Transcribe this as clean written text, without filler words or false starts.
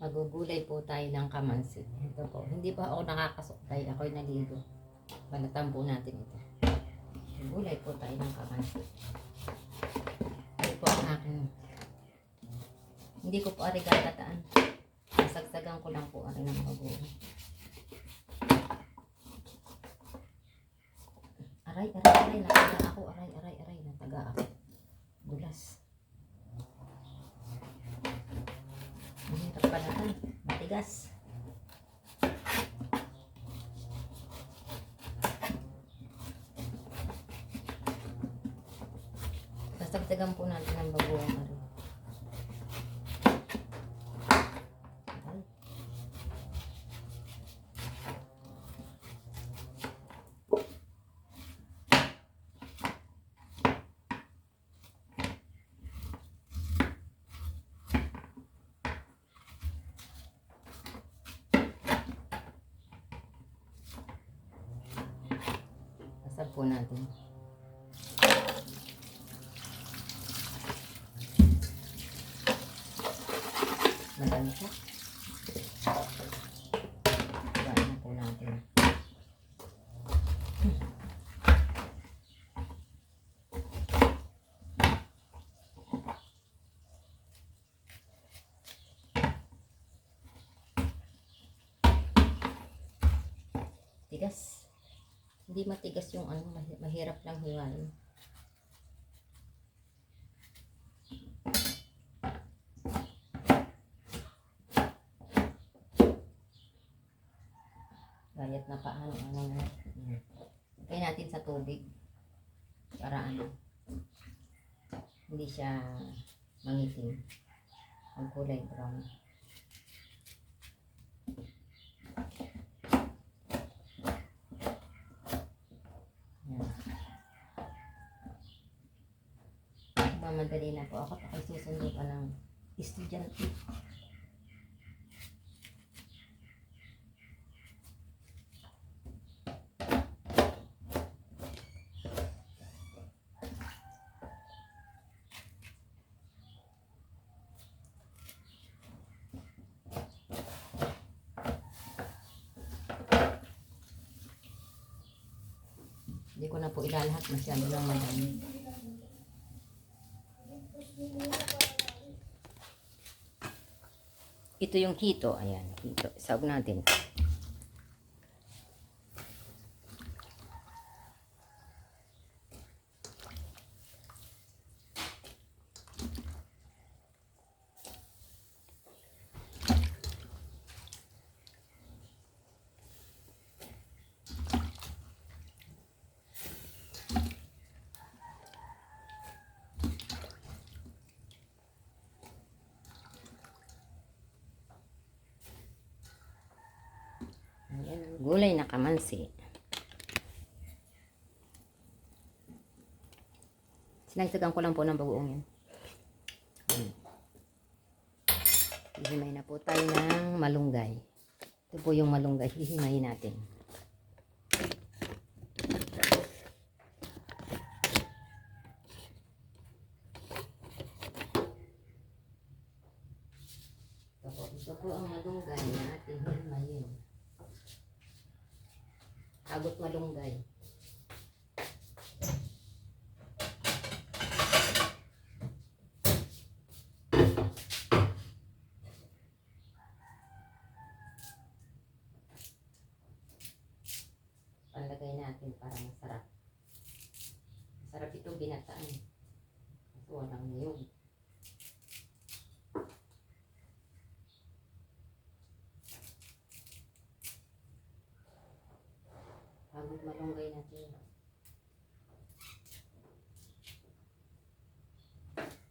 Magugulay po tayo ng kamansi. Ito po. Hindi pa ako nakakasuklay. Ako'y naligo. Balatan po natin ito. Gulay po tayo ng kamansi. Ito po ang aking. Hindi ko po ari gagataan. Nasagsagan ko lang po ari ng mabuo. Aray. Nataga ako. Aray. Nataga ako. Dulas. Mahirap balatan. Matigas. Sasagsagan po natin ang bagoong ari. Sasag po natin. Madami siya. Bain na po natin. Tigas. Hindi matigas yung ano, mahirap lang hiwain. Gayat na paano, na. Lagay natin sa tubig. Para ano, hindi siya mangitim. Ang kulay brown. Mamadali na po ako. Ay susundo pa ng estudyante. Hindi ko na po ilalahat. Masyado lang madami. Ito yung kito. Ayan, kito. Isawag natin. Gulay na kamansi. Sinagsagan ko lang po ng bagoong yan. Hihimay na po tayo ng malunggay. Ito po yung malunggay. Hihimayin natin. Ito po ang malunggay na ating hihimayin. Agot malunggay. Panlagay natin para masarap. Masarap ito binataan. Kasi walang niyog. Agot malunggay natin.